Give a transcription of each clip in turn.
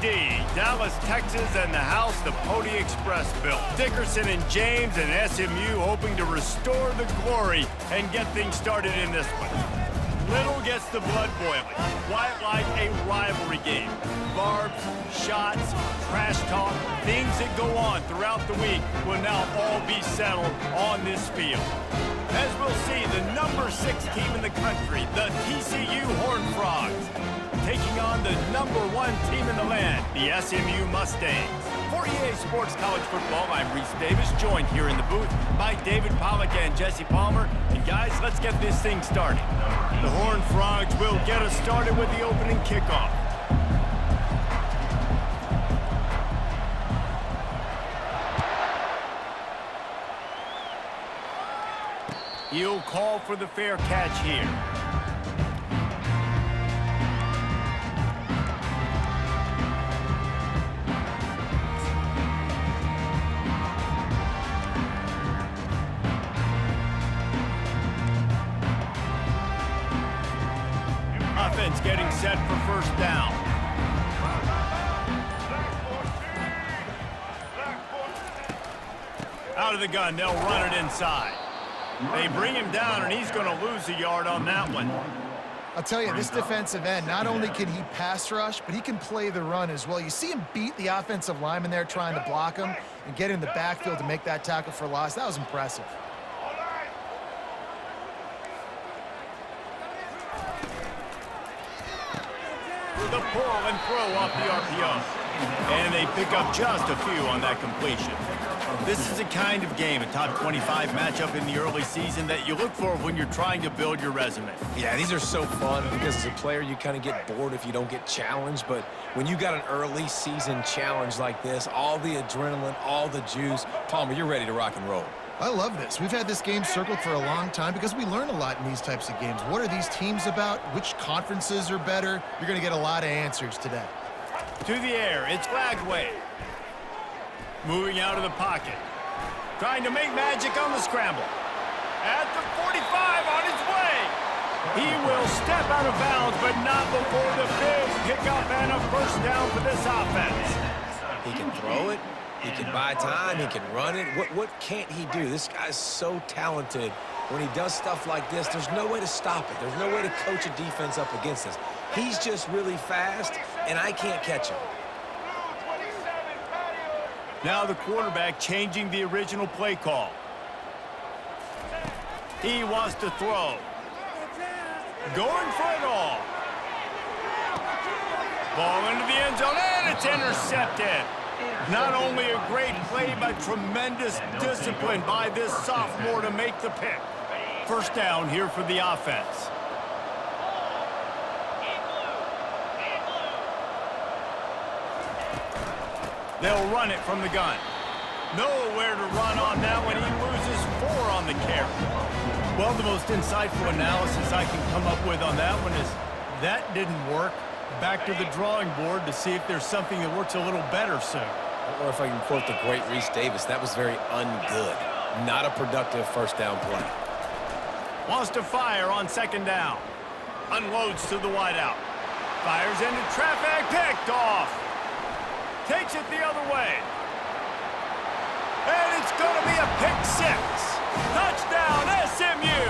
D, Dallas, Texas, and the house the Pony Express built. Dickerson and James and SMU hoping to restore the glory and get things started in this one. Little gets the blood boiling, quite like a rivalry game. Barbs, shots, trash talk, things that go on throughout the week will now all be settled on this field. As we'll see, the number 6 team in the country, the TCU Horned Frogs, taking on the number 1 team in the land, the SMU Mustangs. For EA Sports College Football, I'm Reese Davis, joined here in the booth by David Pollack and Jesse Palmer. And guys, let's get this thing started. The Horned Frogs will get us started with the opening kickoff. He'll call for the fair catch here. Offense getting set for first down. Out of the gun, they'll run it inside. They bring him down, and he's going to lose a yard on that one. I'll tell you, this defensive end, not only can he pass rush, but he can play the run as well. You see him beat the offensive lineman there trying to block him and get in the backfield to make that tackle for loss. That was impressive. The pull and throw off the RPO. And they pick up just a few on that completion. This is the kind of game, a top 25 matchup in the early season, that you look for when you're trying to build your resume. Yeah, these are so fun because as a player, you kind of get bored if you don't get challenged. But when you got an early season challenge like this, all the adrenaline, all the juice, Palmer, you're ready to rock and roll. I love this. We've had this game circled for a long time because we learn a lot in these types of games. What are these teams about? Which conferences are better? You're going to get a lot of answers today. To the air, it's Lagway. Moving out of the pocket. Trying to make magic on the scramble. At the 45, on his way. He will step out of bounds, but not before the big pickup and a first down for this offense. He can throw it. He can buy time. He can run it. What can't he do? This guy's so talented. When he does stuff like this, there's no way to stop it. There's no way to coach a defense up against this. He's just really fast, and I can't catch him. Now the quarterback changing the original play call. He wants to throw. Going for it all. Ball into the end zone, and it's intercepted. Not only a great play, but tremendous discipline by this sophomore to make the pick. First down here for the offense. They'll run it from the gun. Nowhere to run on that one. He loses 4 on the carry. Well, the most insightful analysis I can come up with on that one is that didn't work. Back to the drawing board to see if there's something that works a little better soon. Or if I can quote the great Reese Davis, that was very ungood. Not a productive first down play. Wants to fire on second down. Unloads to the wideout. Fires into traffic, picked off. Takes it the other way. And it's going to be a pick 6. Touchdown, SMU.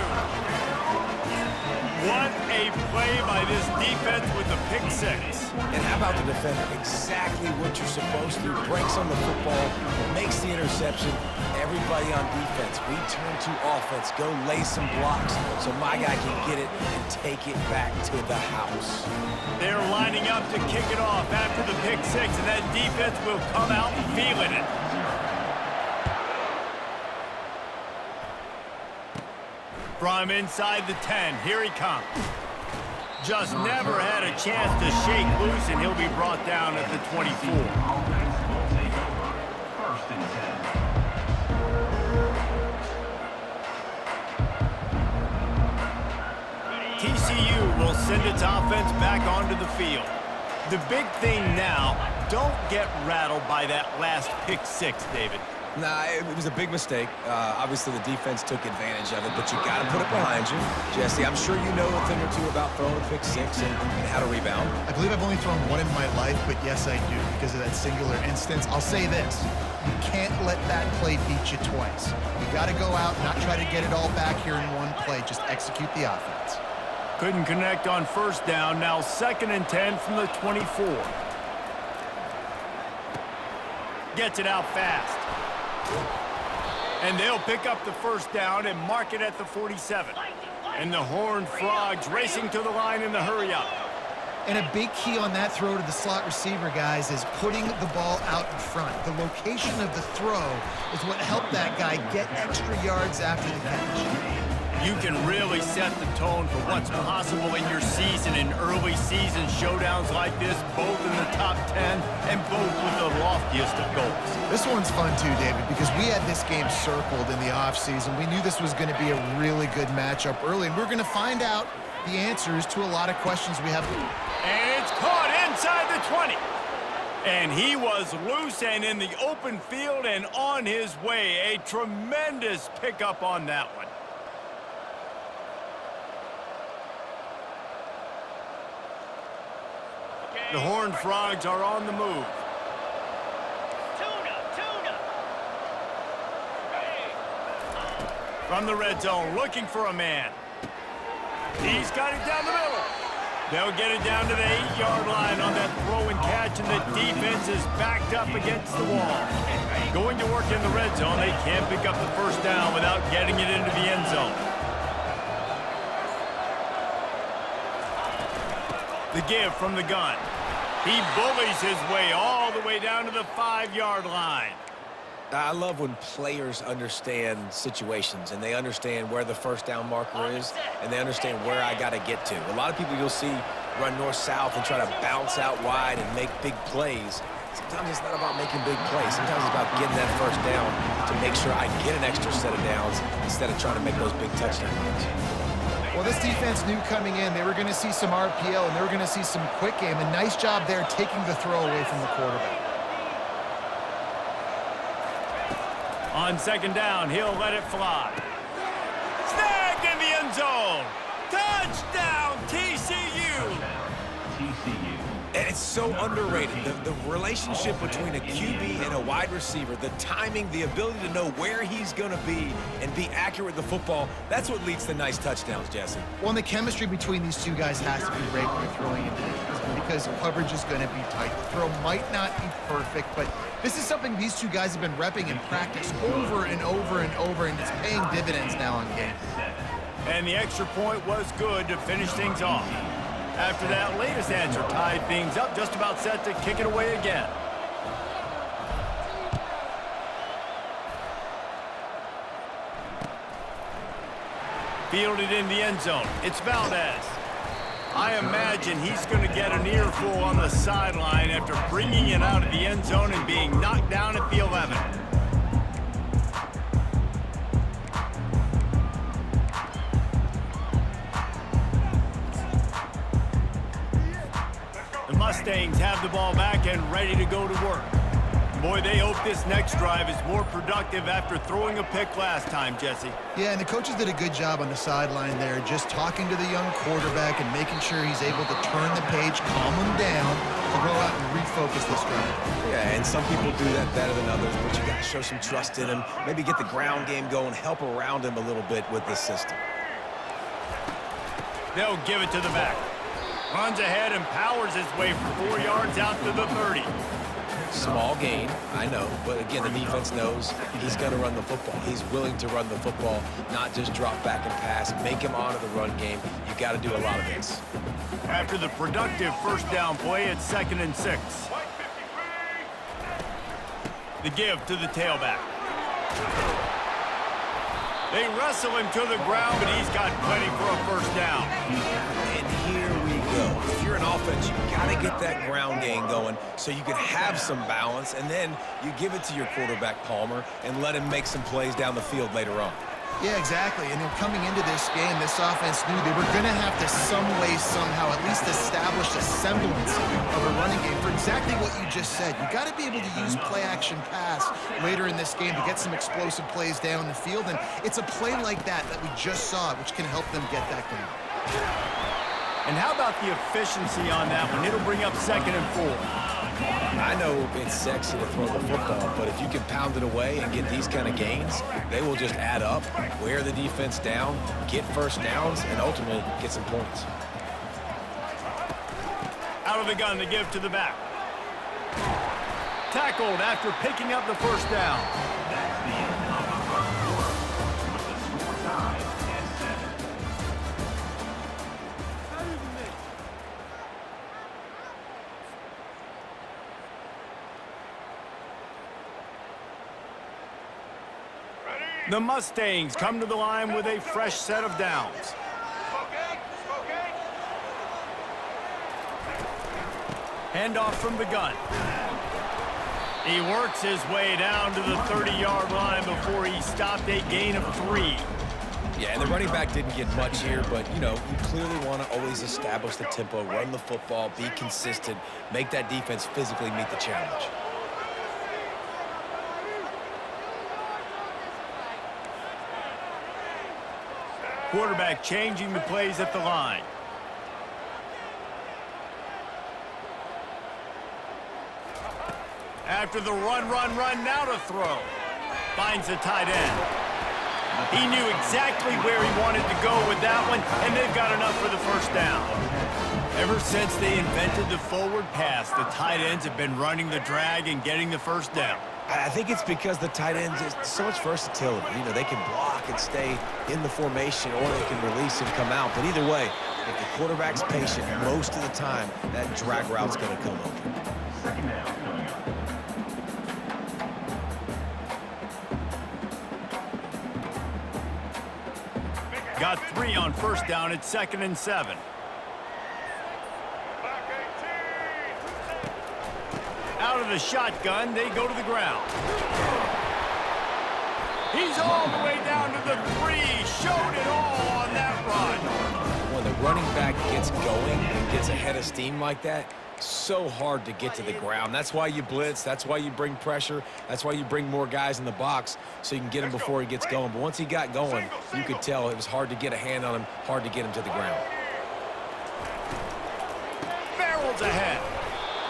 What a play by this defense with the pick 6. And how about the defender? Exactly what you're supposed to. Breaks on the football, makes the interception. Everybody on defense, we turn to offense. Go lay some blocks so my guy can get it and take it back to the house. They're lining up to kick it off after the pick 6, and that defense will come out feeling it. From inside the 10, here he comes. Just never had a chance to shake loose, and he'll be brought down at the 24. TCU will send its offense back onto the field. The big thing now, don't get rattled by that last pick 6, David. Nah, it was a big mistake. Obviously, the defense took advantage of it, but you got to put it behind you. Jesse, I'm sure you know a thing or two about throwing a pick six and how to rebound. I believe I've only thrown one in my life, but yes, I do because of that singular instance. I'll say this. You can't let that play beat you twice. You got to go out, not try to get it all back here in one play. Just execute the offense. Couldn't connect on first down. Now 2nd and 10 from the 24. Gets it out fast. And they'll pick up the first down and mark it at the 47. And the Horned Frogs racing to the line in the hurry-up. And a big key on that throw to the slot receiver, guys, is putting the ball out in front. The location of the throw is what helped that guy get extra yards after the catch. You can really set the tone for what's possible in your season in early season showdowns like this, both in the top 10 and both with the loftiest of goals. This one's fun too, David, because we had this game circled in the offseason. We knew this was going to be a really good matchup early, and we're going to find out the answers to a lot of questions we have. And it's caught inside the 20. And he was loose and in the open field and on his way. A tremendous pickup on that one. The Horned Frogs are on the move. From the red zone, looking for a man. He's got it down the middle. They'll get it down to the 8-yard line on that throw and catch, and the defense is backed up against the wall. Going to work in the red zone, they can't pick up the first down without getting it into the end zone. The give from the gun. He bullies his way all the way down to the 5-yard line. I love when players understand situations and they understand where the first down marker is and they understand where I got to get to. A lot of people you'll see run north-south and try to bounce out wide and make big plays. Sometimes it's not about making big plays. Sometimes it's about getting that first down to make sure I get an extra set of downs instead of trying to make those big touchdown runs. Well, this defense knew coming in they were going to see some RPO and they were going to see some quick game. A nice job there taking the throw away from the quarterback. On 2nd down, he'll let it fly. Snagged in the end zone. Touchdown, TCU. And it's so underrated. The relationship between a QB and a wide receiver, the timing, the ability to know where he's going to be and be accurate with the football, that's what leads to nice touchdowns, Jesse. Well, and the chemistry between these two guys has to be great when you're throwing into the because coverage is going to be tight. The throw might not be perfect, but this is something these two guys have been repping in practice over and over and over, and it's paying dividends now on game. And the extra point was good to finish things off. After that latest answer tied things up, just about set to kick it away again. Fielded in the end zone. It's Valdez. I imagine he's going to get an earful on the sideline after bringing it out of the end zone and being knocked down at the 11. The Mustangs have the ball back and ready to go to work. Boy, they hope this next drive is more productive after throwing a pick last time, Jesse. Yeah, and the coaches did a good job on the sideline there, just talking to the young quarterback and making sure he's able to turn the page, calm him down, to go out and refocus this drive. Yeah, and some people do that better than others, but you got to show some trust in him, maybe get the ground game going, help around him a little bit with this system. They'll give it to the back. Runs ahead and powers his way for 4 yards out to the 30. Small gain, I know, but again, the defense knows he's going to run the football. He's willing to run the football, not just drop back and pass, make him honor the run game. You got to do a lot of this. After the productive first down play, it's 2nd and 6. The give to the tailback. They wrestle him to the ground, but he's got plenty for a first down. And here we go. If you're an offense, you got to get that ground game going so you can have some balance, and then you give it to your quarterback, Palmer, and let him make some plays down the field later on. Yeah, exactly. And then coming into this game, this offense knew they were going to have to some way, somehow, at least establish a semblance of a running game for exactly what you just said. You got to be able to use play-action pass later in this game to get some explosive plays down the field. And it's a play like that we just saw, which can help them get that going. And how about the efficiency on that one? It'll bring up 2nd and 4. I know it's sexy to throw the football, but if you can pound it away and get these kind of gains, they will just add up, wear the defense down, get first downs, and ultimately get some points. Out of the gun to give to the back. Tackled after picking up the first down. The Mustangs come to the line with a fresh set of downs. Handoff from the gun. He works his way down to the 30-yard line before he stopped a gain of 3. Yeah, and the running back didn't get much here, but, you know, you clearly want to always establish the tempo, run the football, be consistent, make that defense physically meet the challenge. Quarterback changing the plays at the line. After the run, now to throw. Finds the tight end. He knew exactly where he wanted to go with that one, and they've got enough for the first down. Ever since they invented the forward pass, the tight ends have been running the drag and getting the first down. I think it's because the tight ends is so much versatility. You know, they can block and stay in the formation, or they can release and come out. But either way, if the quarterback's patient, most of the time, that drag route's going to come open. Got 3 on first down at 2nd and 7. Out of the shotgun, they go to the ground. He's all the way down to the 3. Showed it all on that run. When the running back gets going and gets ahead of steam like that, so hard to get to the ground. That's why you blitz. That's why you bring pressure. That's why you bring more guys in the box so you can get him before he gets going. But once he got going, you could tell it was hard to get a hand on him, hard to get him to the ground. Barrels ahead.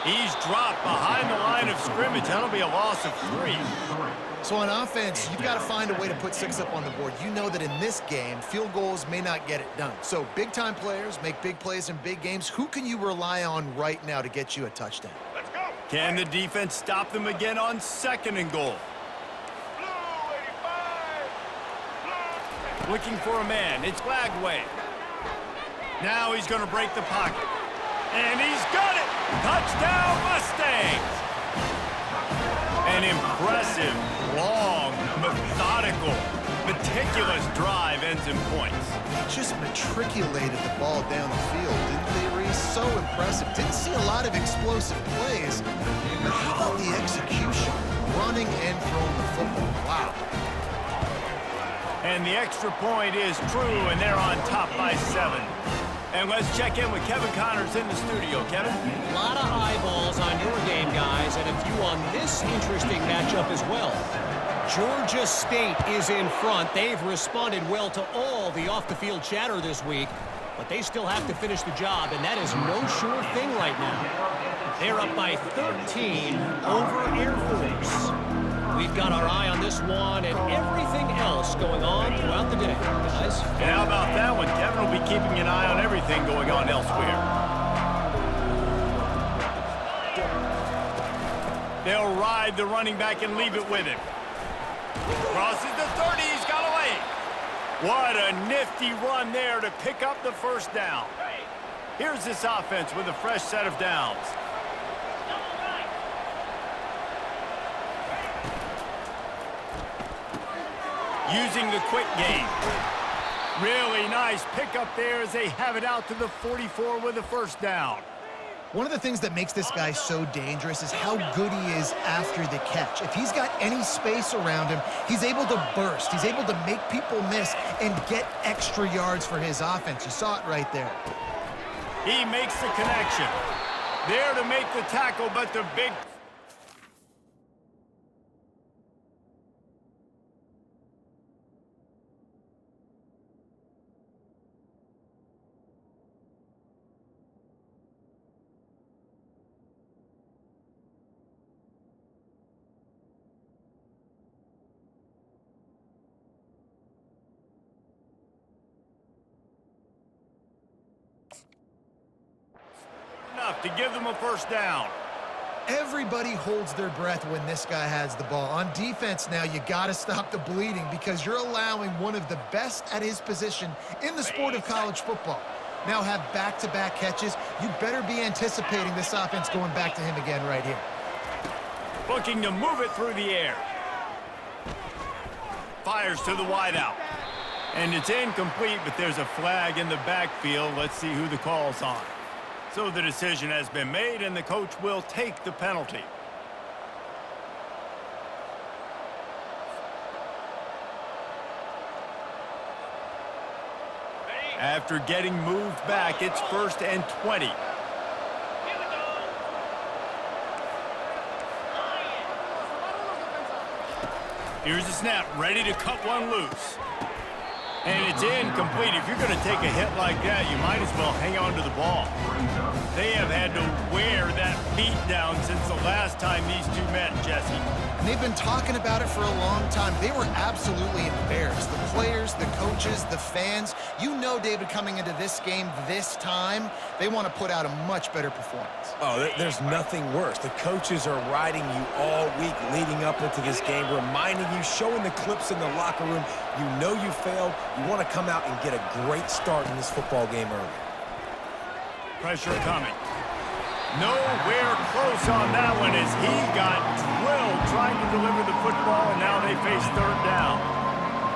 He's dropped behind the line of scrimmage. That'll be a loss of 3. So on offense, you've got to find a way to put 6 up on the board. You know that in this game, field goals may not get it done. So big-time players make big plays in big games. Who can you rely on right now to get you a touchdown? Let's go. Can the defense stop them again on 2nd and goal? Looking for a man. It's Lagway. Now he's going to break the pocket. And he's got it! Touchdown, Mustangs! An impressive, long, methodical, meticulous drive ends in points. They just matriculated the ball down the field, didn't they, Reese? So impressive. Didn't see a lot of explosive plays, but how about the execution? Running and throwing the football. Wow. And the extra point is true, and they're on top by 7. And let's check in with Kevin Connors in the studio. Kevin? A lot of eyeballs on your game, guys, and a few on this interesting matchup as well. Georgia State is in front. They've responded well to all the off-the-field chatter this week, but they still have to finish the job, and that is no sure thing right now. They're up by 13 over Air Force. We've got our eye on this one and everything else going on throughout the day, guys. And how about that one? Kevin will be keeping an eye on everything going on elsewhere. They'll ride the running back and leave it with him. Crosses the 30, he's got away. What a nifty run there to pick up the first down. Here's this offense with a fresh set of downs. Using the quick game. Really nice pickup there as they have it out to the 44 with a first down. One of the things that makes this guy so dangerous is how good he is after the catch. If he's got any space around him, he's able to burst. He's able to make people miss and get extra yards for his offense. You saw it right there. He makes the connection. There to make the tackle, but the big... enough to give them a first down. Everybody holds their breath when this guy has the ball. On defense now, you got to stop the bleeding because you're allowing one of the best at his position in the sport of college football. Now have back-to-back catches. You better be anticipating this offense going back to him again right here. Looking to move it through the air. Fires to the wideout. And it's incomplete, but there's a flag in the backfield. Let's see who the call's on. So the decision has been made, and the coach will take the penalty. After getting moved back, it's 1st and 20. Here's the snap, ready to cut one loose. And it's incomplete. If you're going to take a hit like that, you might as well hang on to the ball. They have had to wear that beat down since the last time these two met, Jesse. And they've been talking about it for a long time. They were absolutely embarrassed. The players, the coaches, the fans. You know, David, coming into this game this time, they want to put out a much better performance. Oh, there's nothing worse. The coaches are riding you all week leading up into this game, reminding you, showing the clips in the locker room. You know you failed. You want to come out and get a great start in this football game early. Pressure coming. Nowhere close on that one as he got drilled trying to deliver the football, and now they face 3rd down.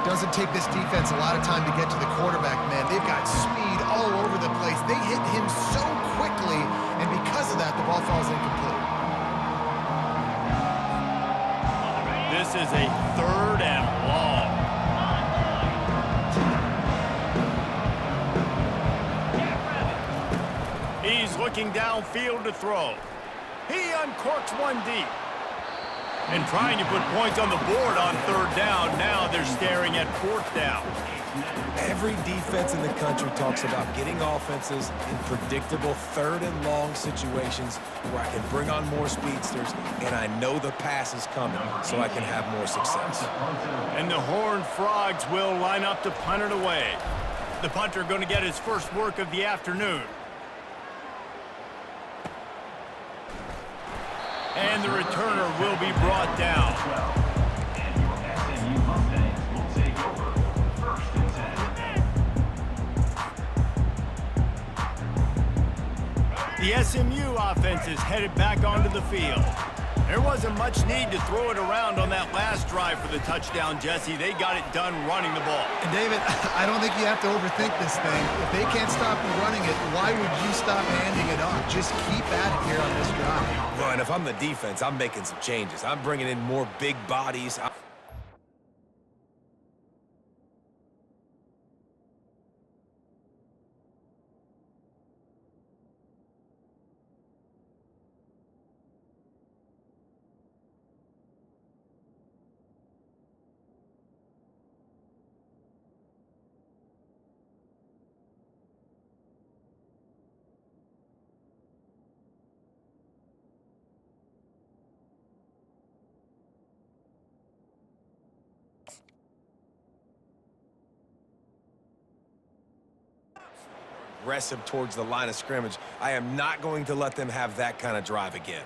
Doesn't take this defense a lot of time to get to the quarterback, man. They've got speed all over the place. They hit him so quickly, and because of that, the ball falls incomplete. This is a 3rd and long. He's looking downfield to throw. He uncorks one deep. And trying to put points on the board on 3rd down. Now they're staring at 4th down. Every defense in the country talks about getting offenses in predictable 3rd and long situations where I can bring on more speedsters and I know the pass is coming so I can have more success. And the Horned Frogs will line up to punt it away. The punter going to get his first work of the afternoon. And the returner will be brought down. The SMU offense is headed back onto the field. There wasn't much need to throw it around on that last drive for the touchdown, Jesse. They got it done running the ball. And David, I don't think you have to overthink this thing. If they can't stop you running it, why would you stop handing it off? Just keep at it here on this drive. Well, and if I'm the defense, I'm making some changes. I'm bringing in more big bodies. Aggressive towards the line of scrimmage. I am not going to let them have that kind of drive again.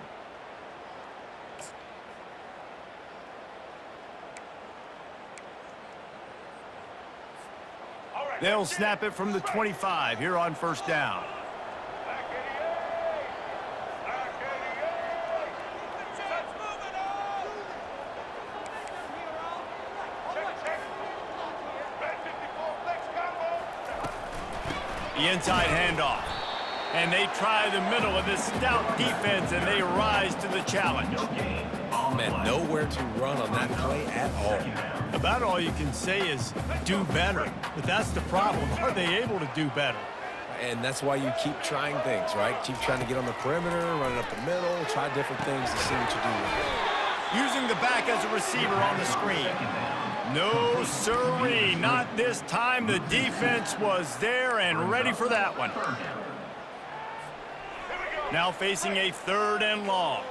They'll snap it from the 25 here on 1st down. The inside handoff. And they try the middle of this stout defense, and they rise to the challenge. Man, nowhere to run on that play at all. About all you can say is do better. But that's the problem. Are they able to do better? And that's why you keep trying things, right? Keep trying to get on the perimeter, running up the middle, try different things to see what you do. Using the back as a receiver on the screen. No, sirree, not this time. The defense was there and ready for that one. Now facing a 3rd and long.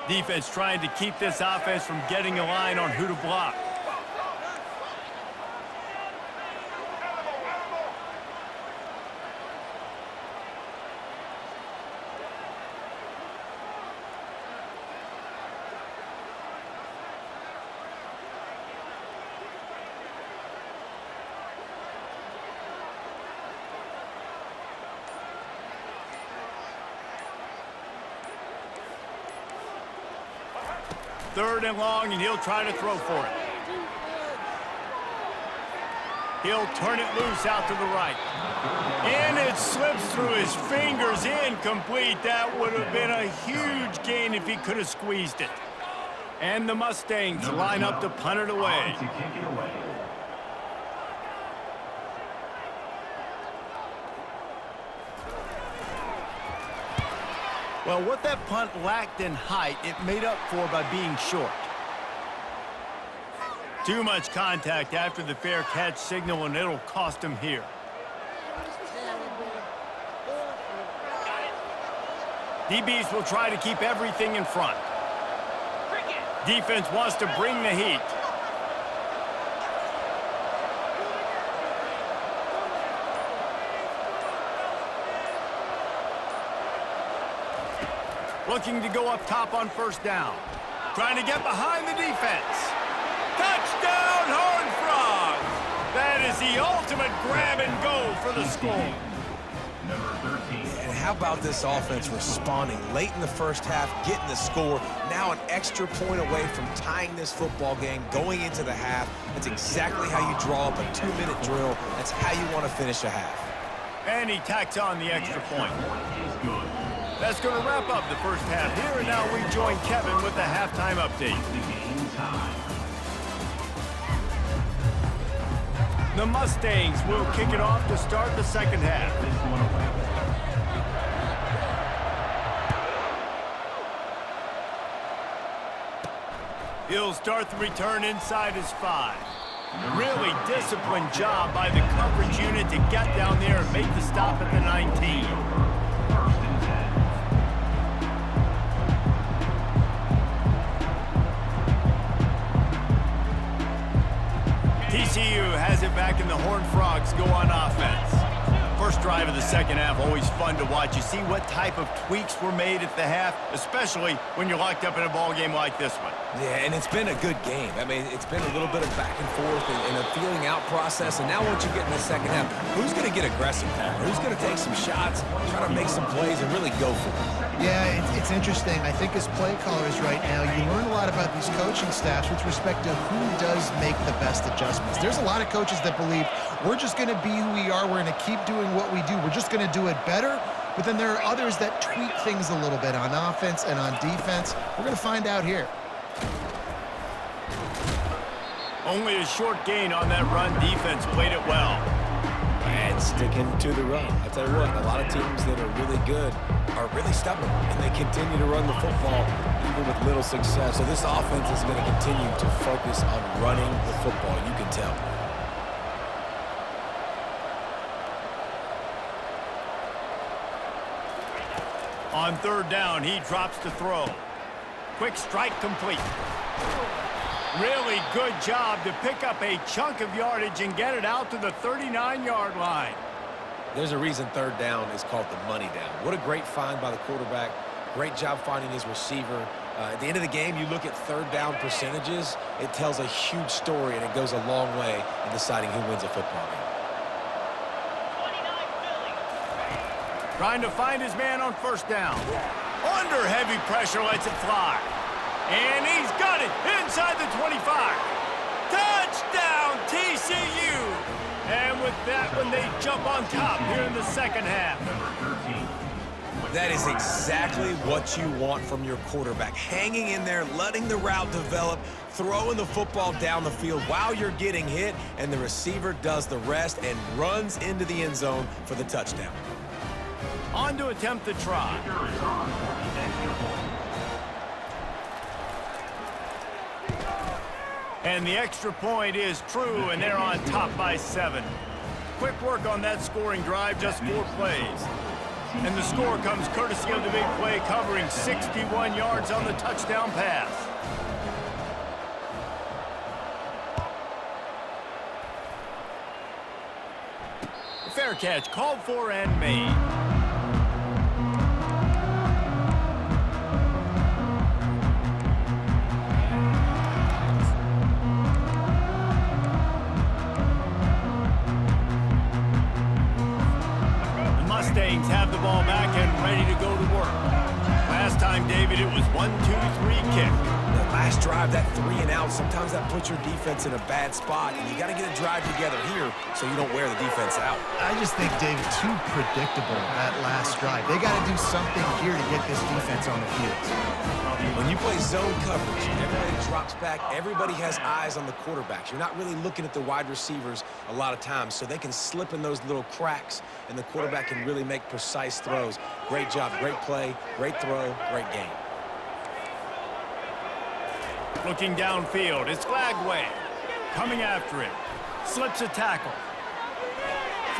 Defense trying to keep this offense from getting a line on who to block. Third and long, and he'll try to throw for it. He'll turn it loose out to the right. And it slips through his fingers, incomplete. That would have been a huge gain if he could have squeezed it. And the Mustangs line up to punt it away. Well, what that punt lacked in height, it made up for by being short. Too much contact after the fair catch signal, and it'll cost him here. DBs will try to keep everything in front. Defense wants to bring the heat. Looking to go up top on 1st down. Trying to get behind the defense. Touchdown, Horned Frogs! That is the ultimate grab and go for the score. And how about this offense responding late in the first half, getting the score, now an extra point away from tying this football game, going into the half. That's exactly how you draw up a 2-minute drill. That's how you want to finish a half. And he tacks on the extra point. That's going to wrap up the first half here, and now we join Kevin with the halftime update. The Mustangs will kick it off to start the second half. He'll start the return inside his 5. Really disciplined job by the coverage unit to get down there and make the stop at the 19. TCU has it back, and the Horned Frogs go on offense. First drive of the second half, always fun to watch. You see what type of tweaks were made at the half, especially when you're locked up in a ball game like this one. Yeah, and it's been a good game. I mean, it's been a little bit of back and forth and a feeling out process. And now once you get in the second half, who's going to get aggressive, Palmer? Who's going to take some shots, try to make some plays, and really go for it? Yeah, it's interesting. I think as play callers right now, you learn a lot about these coaching staffs with respect to who does make the best adjustments. There's a lot of coaches that believe we're just going to be who we are. We're going to keep doing what we do. We're just going to do it better. But then there are others that tweak things a little bit on offense and on defense. We're going to find out here. Only a short gain on that run. Defense played it well. And sticking to the run. I'll tell you what, a lot of teams that are really good are really stubborn, and they continue to run the football even with little success. So this offense is going to continue to focus on running the football. You can tell. On 3rd down, he drops to throw. Quick strike complete. Really good job to pick up a chunk of yardage and get it out to the 39-yard line. There's a reason 3rd down is called the money down. What a great find by the quarterback. Great job finding his receiver. At the end of the game, you look at 3rd down percentages. It tells a huge story, and it goes a long way in deciding who wins a football game. Trying to find his man on 1st down. Under heavy pressure, lets it fly. And he's got it inside the 25. Touchdown, TCU! And with that one, they jump on top here in the second half. That is exactly what you want from your quarterback. Hanging in there, letting the route develop, throwing the football down the field while you're getting hit, and the receiver does the rest and runs into the end zone for the touchdown. On to attempt the try. And the extra point is true, and they're on top by 7. Quick work on that scoring drive, just 4 plays. And the score comes courtesy of the big play, covering 61 yards on the touchdown pass. Fair catch, called for and made. Mustangs have the ball back and ready to go to work. Last time, David, it was 1-2-3 kick. The last drive, that 3 and out, sometimes that puts your defense in a bad spot, and you got to get a drive together here so you don't wear the defense out. I just think, David, too predictable that last drive. They got to do something here to get this defense on the field. When you play zone coverage, everybody drops back, everybody has eyes on the quarterbacks. You're not really looking at the wide receivers a lot of times, so they can slip in those little cracks, and the quarterback can really make precise throws. Great job, great play, great throw, great game. Looking downfield, it's Flagway. Coming after him. Slips a tackle.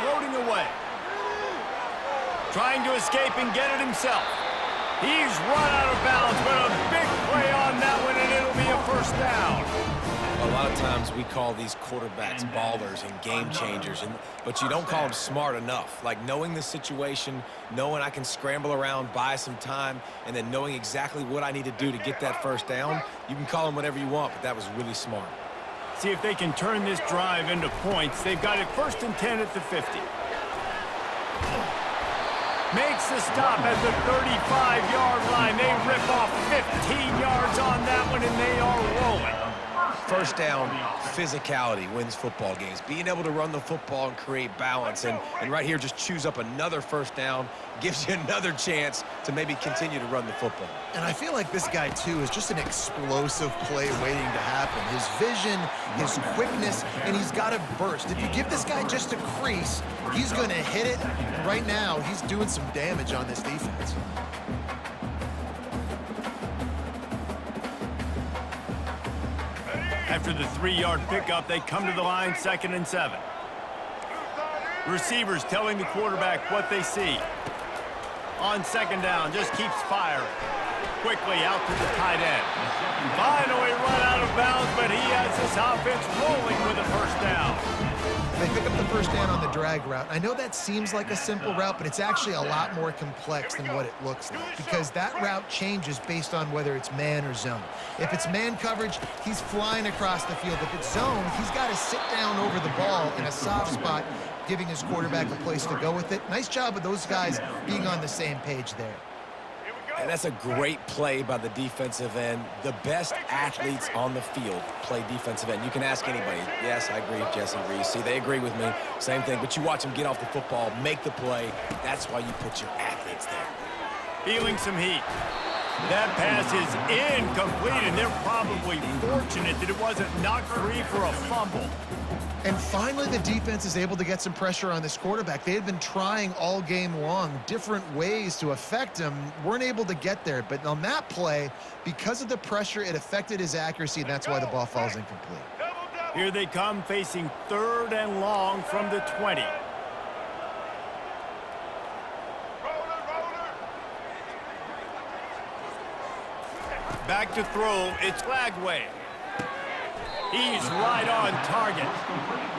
Floating away. Trying to escape and get it himself. He's run out of bounds, but a big play on that one, and it'll be a first down. A lot of times we call these quarterbacks ballers and game changers, but you don't call them smart enough. Like knowing the situation, knowing I can scramble around, buy some time, and then knowing exactly what I need to do to get that first down. You can call them whatever you want, but that was really smart. See if they can turn this drive into points. They've got it 1st and 10 at the 50. Makes the stop at the 35-yard line. They rip off 15 yards on that one, and they are rolling. First down, physicality wins football games. Being able to run the football and create balance. And right here, just choose up another first down, gives you another chance to maybe continue to run the football. And I feel like this guy, too, is just an explosive play waiting to happen. His vision, his quickness, and he's got a burst. If you give this guy just a crease, he's going to hit it. And right now, he's doing some damage on this defense. After the 3-yard pickup, they come to the line, 2nd and 7. Receivers telling the quarterback what they see. On 2nd down, just keeps firing. Quickly out to the tight end. Finally run out of bounds, but he has his offense rolling with a first down. They pick up the first down on the drag route. I know that seems like a simple route, but it's actually a lot more complex than what it looks like, because that route changes based on whether it's man or zone. If it's man coverage, he's flying across the field. If it's zone, he's got to sit down over the ball in a soft spot, giving his quarterback a place to go with it. Nice job of those guys being on the same page there. And that's a great play by the defensive end. The best athletes on the field play defensive end. You can ask anybody. Yes, I agree, Jesse Reese. See, they agree with me. Same thing. But you watch them get off the football, make the play. That's why you put your athletes there. Feeling some heat. That pass is incomplete, and they're probably fortunate that it wasn't knocked free for a fumble. And finally, the defense is able to get some pressure on this quarterback. They had been trying all game long, different ways to affect him, weren't able to get there. But on that play, because of the pressure, it affected his accuracy, and that's why the ball falls incomplete. Here they come, facing 3rd and long from the 20. Back to throw, it's Flagway. He's right on target.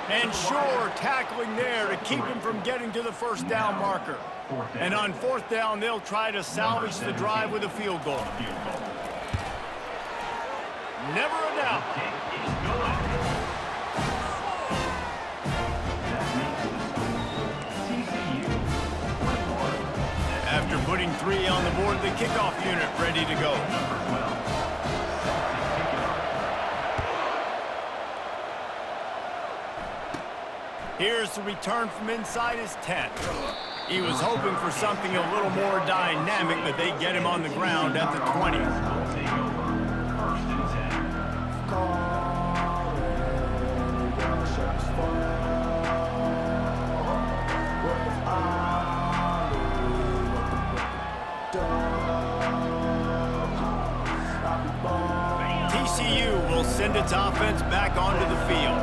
And sure, tackling there to keep him from getting to the first down marker. And on 4th down, they'll try to salvage the drive with a field goal. Never a doubt. After putting 3 on the board, the kickoff unit ready to go. Here's the return from inside his 10. He was hoping for something a little more dynamic, but they get him on the ground at the 20. TCU will send its offense back onto the field.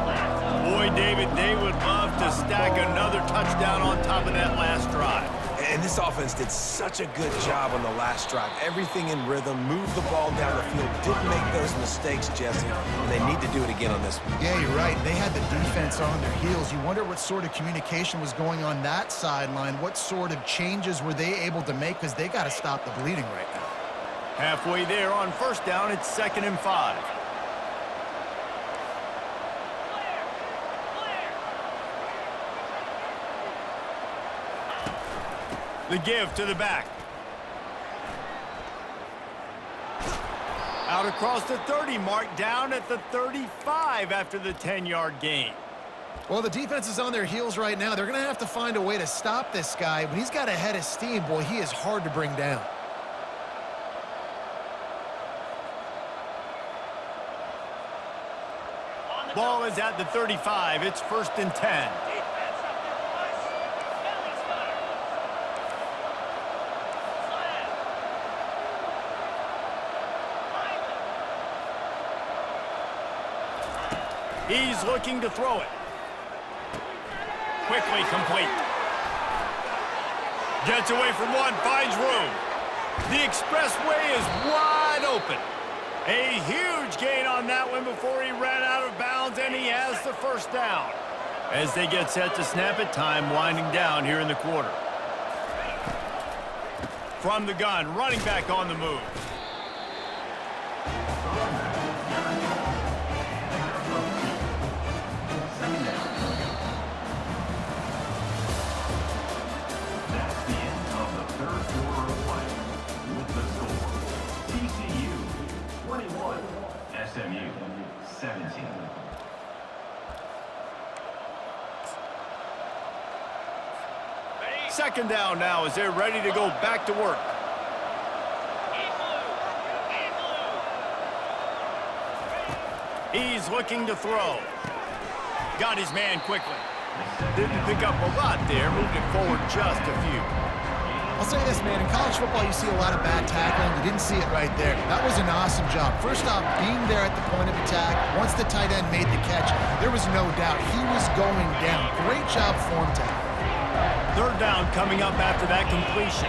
Boy, David, they would love to stack another touchdown on top of that last drive. And this offense did such a good job on the last drive. Everything in rhythm, moved the ball down the field, didn't make those mistakes, Jesse, and they need to do it again on this one. Yeah, you're right. They had the defense on their heels. You wonder what sort of communication was going on that sideline. What sort of changes were they able to make, because they got to stop the bleeding right now. Halfway there on first down, it's 2nd and 5. The give to the back. Out across the 30 mark, down at the 35 after the 10-yard gain. Well, the defense is on their heels right now. They're going to have to find a way to stop this guy. When he's got a head of steam, boy, he is hard to bring down. Ball is at the 35. It's 1st and 10. He's looking to throw it. Quickly complete. Gets away from one, finds room. The expressway is wide open. A huge gain on that one before he ran out of bounds, and he has the first down. As they get set to snap it, time winding down here in the quarter. From the gun, running back on the move. SMU 17. Second down now as they're ready to go back to work. He's looking to throw. Got his man quickly. Didn't pick up a lot there, moved it forward just a few. I'll say this, man, in college football, you see a lot of bad tackling. You didn't see it right there. That was an awesome job. First off, being there at the point of attack, once the tight end made the catch, there was no doubt he was going down. Great job form tackle. Third down coming up after that completion.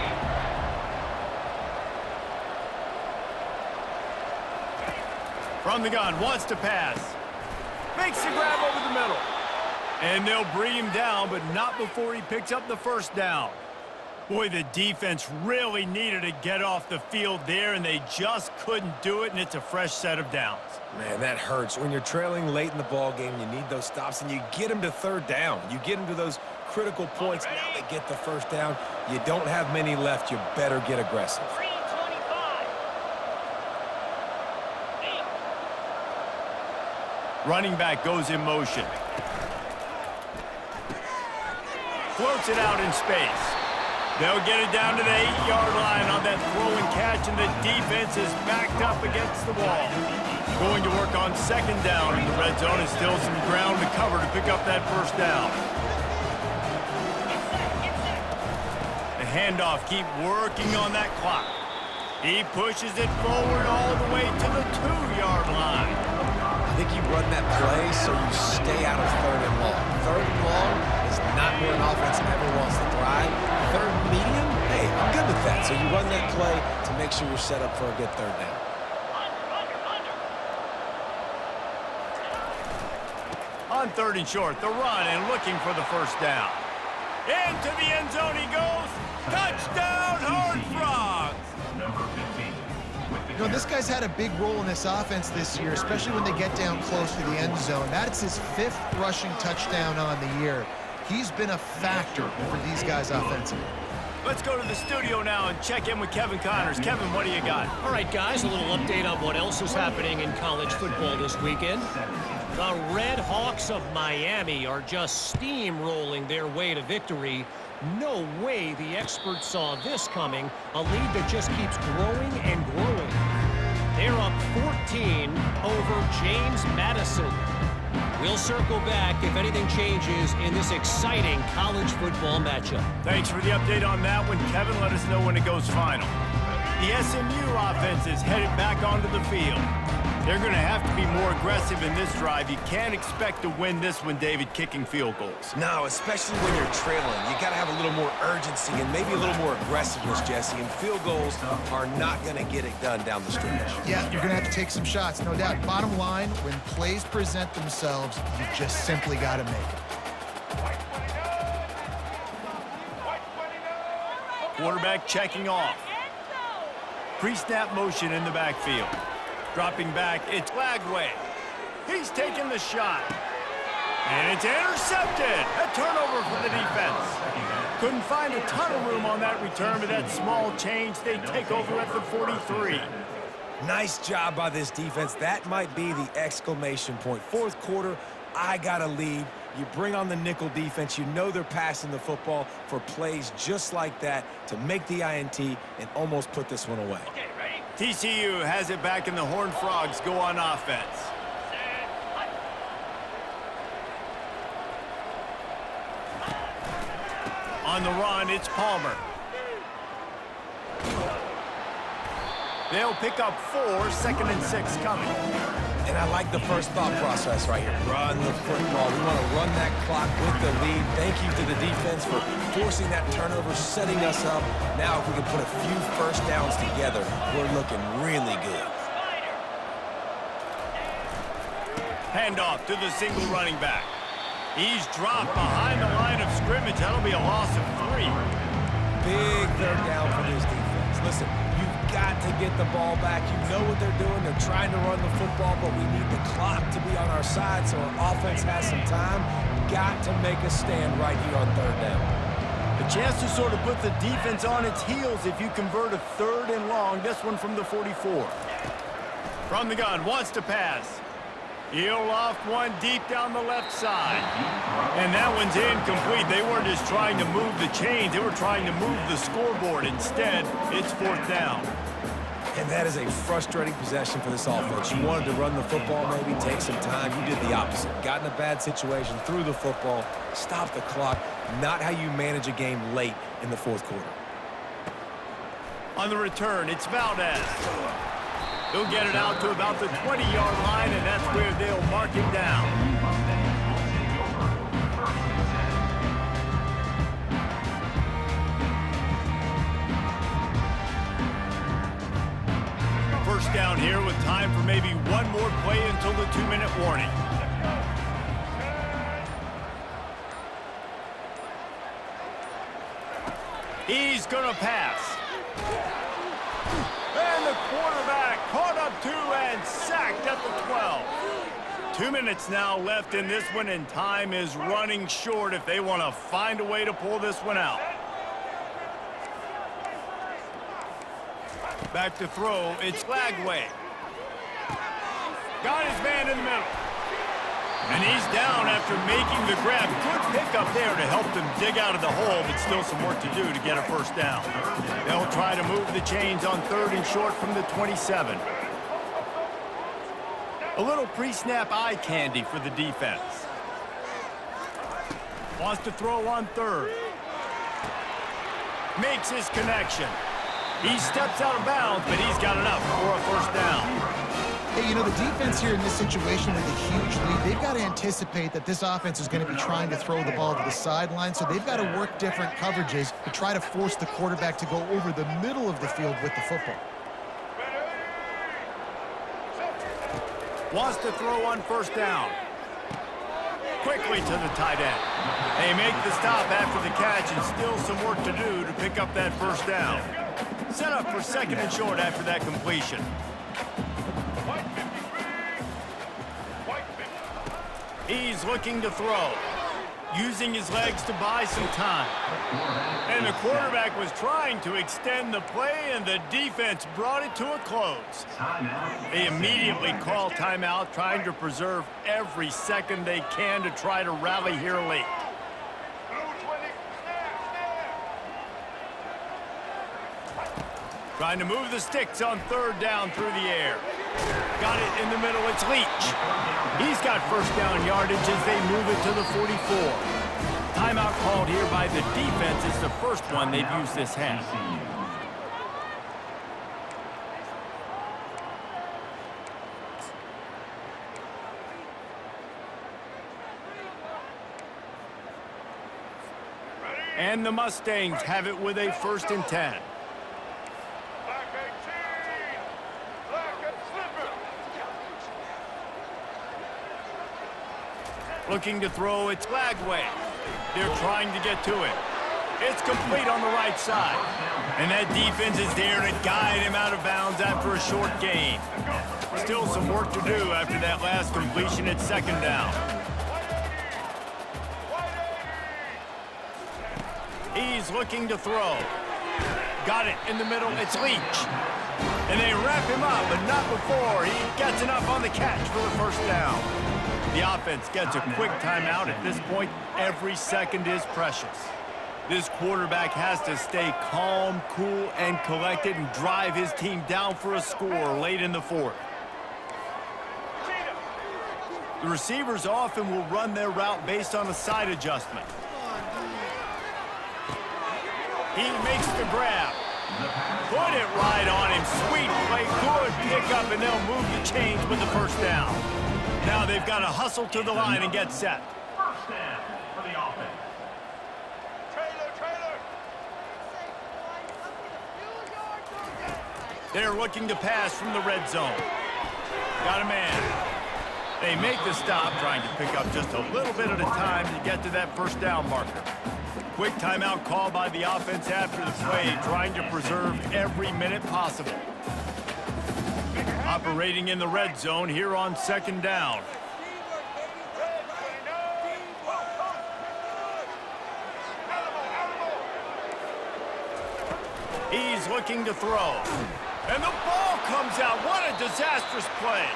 From the gun, wants to pass. Makes the grab over the middle. And they'll bring him down, but not before he picks up the first down. Boy, the defense really needed to get off the field there, and they just couldn't do it, and it's a fresh set of downs. Man, that hurts. When you're trailing late in the ball game, you need those stops, and you get them to third down. You get them to those critical points. Now they get the first down. You don't have many left. You better get aggressive. Running back goes in motion. Floats it out in space. They'll get it down to the 8-yard line on that throw and catch, and the defense is backed up against the wall. Going to work on second down in the red zone, and still some ground to cover to pick up that first down. The handoff, keep working on that clock. He pushes it forward all the way to the 2-yard line. I think you run that play so you stay out of third and long. Third and long is not where an offense ever wants to thrive. Third and medium, hey, I'm good with that. So you run that play to make sure you're set up for a good third down. On third and short, the run and looking for the first down. Into the end zone he goes. Touchdown, Horned Frogs! Number 15. You know, this guy's had a big role in this offense this year, especially when they get down close to the end zone. That's his 5th rushing touchdown on the year. He's been a factor for these guys offensively. Let's go to the studio now and check in with Kevin Connors. Kevin, what do you got? All right, guys, a little update on what else is happening in college football this weekend. The Red Hawks of Miami are just steamrolling their way to victory. No way the experts saw this coming. A lead that just keeps growing and growing. They're up 14 over James Madison. We'll circle back if anything changes in this exciting college football matchup. Thanks for the update on that one, Kevin. Let us know when it goes final. The SMU offense is headed back onto the field. They're going to have to be more aggressive in this drive. You can't expect to win this one, David, kicking field goals. No, especially when you're trailing. You got to have a little more urgency and maybe a little more aggressiveness, Jesse. And field goals are not going to get it done down the stretch. Yeah, you're going to have to take some shots, no doubt. Bottom line, when plays present themselves, you just simply got to make it. Quarterback checking off. Pre-snap motion in the backfield. Dropping back, it's Lagway. He's taking the shot. And it's intercepted. A turnover for the defense. Couldn't find a ton of room on that return, but that small change, they take over at the 43. Nice job by this defense. That might be the exclamation point. Fourth quarter, I got a lead. You bring on the nickel defense. You know they're passing the football for plays just like that to make the INT and almost put this one away. TCU has it back, and the Horned Frogs go on offense. On the run, it's Palmer. They'll pick up 4, 2nd and 6 coming. And I like the first thought process right here. Run the football. We want to run that clock with the lead. Thank you to the defense for forcing that turnover, setting us up. Now if we can put a few first downs together, we're looking really good. Handoff to the single running back. He's dropped behind the line of scrimmage. That'll be a loss of 3. Big third down for this defense. Listen, you've got to get the ball back. You know what they're doing. They're trying to run the football, but we need the clock to be on our side so our offense has some time. Got to make a stand right here on third down. A chance to sort of put the defense on its heels if you convert a 3rd and long. This one from the 44. From the gun, wants to pass. He'll loft one deep down the left side. And that one's incomplete. They weren't just trying to move the chains. They were trying to move the scoreboard. Instead, it's 4th down. And that is a frustrating possession for this offense. You wanted to run the football, maybe take some time. You did the opposite. Got in a bad situation, threw the football, stopped the clock. Not how you manage a game late in the 4th quarter. On the return, it's Valdez. He'll get it out to about the 20-yard line, and that's where they'll mark him down. First down here with time for maybe one more play until the 2-minute warning. He's going to pass. And the quarterback caught up to and sacked at the 12. 2 minutes now left in this one, and time is running short if they want to find a way to pull this one out. Back to throw, it's Lagway. Got his man in the middle. And he's down after making the grab. Good pickup there to help them dig out of the hole, but still some work to do to get a first down. They'll try to move the chains on 3rd and short from the 27. A little pre-snap eye candy for the defense. Wants to throw on 3rd. Makes his connection. He steps out of bounds, but he's got enough for a first down. Hey, you know, the defense here in this situation with a huge lead, they've got to anticipate that this offense is going to be trying to throw the ball to the sideline, so they've got to work different coverages to try to force the quarterback to go over the middle of the field with the football. Wants to throw on 1st down. Quickly to the tight end. They make the stop after the catch, and still some work to do to pick up that first down. Set up for 2nd and short after that completion. He's looking to throw. using his legs to buy some time. And the quarterback was trying to extend the play, and the defense brought it to a close. They immediately call timeout, trying to preserve every second they can to try to rally here late. Trying to move the sticks on third down through the air. Got it in the middle, it's Leach. He's got first down yardage as they move it to the 44. Timeout called here by the defense. It's the first one they've used this half. And the Mustangs have it with a 1st and 10. Looking to throw, it's Lagway. They're trying to get to it. It's complete on the right side. And that defense is there to guide him out of bounds after a short gain. Still some work to do after that last completion at 2nd down. He's looking to throw. Got it in the middle, it's Leach. And they wrap him up, but not before he gets enough on the catch for the 1st down. The offense gets a quick timeout. At this point, every second is precious. This quarterback has to stay calm, cool, and collected and drive his team down for a score late in the 4th. The receivers often will run their route based on a side adjustment. He makes the grab. Put it right on him. Sweet play, good pickup, and they'll move the chains with the 1st down. Now they've got to hustle to the line and get set. First down for the offense. They're looking to pass from the red zone. Got a man. They make the stop, trying to pick up just a little bit at a time to get to that 1st down marker. Quick timeout call by the offense after the play, trying to preserve every minute possible. Operating in the red zone here on 2nd down. He's looking to throw. And the ball comes out. What a disastrous play.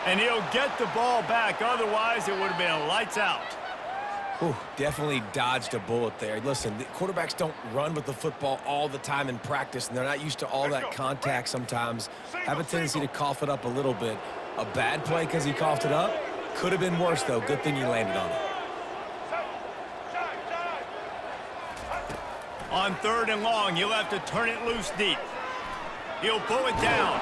And he'll get the ball back. Otherwise, it would have been lights out. Whew, definitely dodged a bullet there. Listen, the quarterbacks don't run with the football all the time in practice, and they're not used to all that contact sometimes. Have a tendency to cough it up a little bit. A bad play because he coughed it up? Could have been worse, though. Good thing he landed on it. On 3rd and long, he'll have to turn it loose deep. He'll pull it down.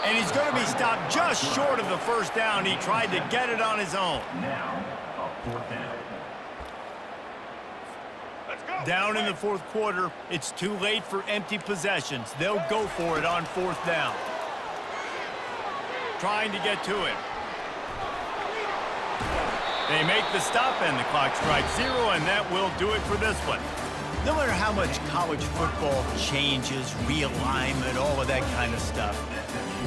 And he's going to be stopped just short of the 1st down. He tried to get it on his own. Now, a 4th down. Down in the 4th quarter, it's too late for empty possessions. They'll go for it on 4th down. Trying to get to it. They make the stop, and the clock strikes 0, and that will do it for this one. No matter how much college football changes, realignment, all of that kind of stuff,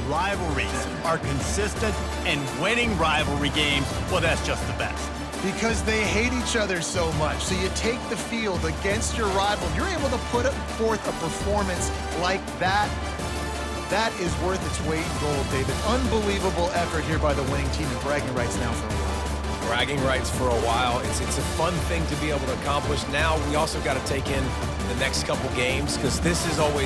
rivalries are consistent, and winning rivalry games, well, that's just the best. Because they hate each other so much. So you take the field against your rival. You're able to put forth a performance like that. That is worth its weight in gold, David. Unbelievable effort here by the winning team, and bragging rights now for a while. Bragging rights for a while. It's a fun thing to be able to accomplish. Now we also got to take in the next couple games, because this is always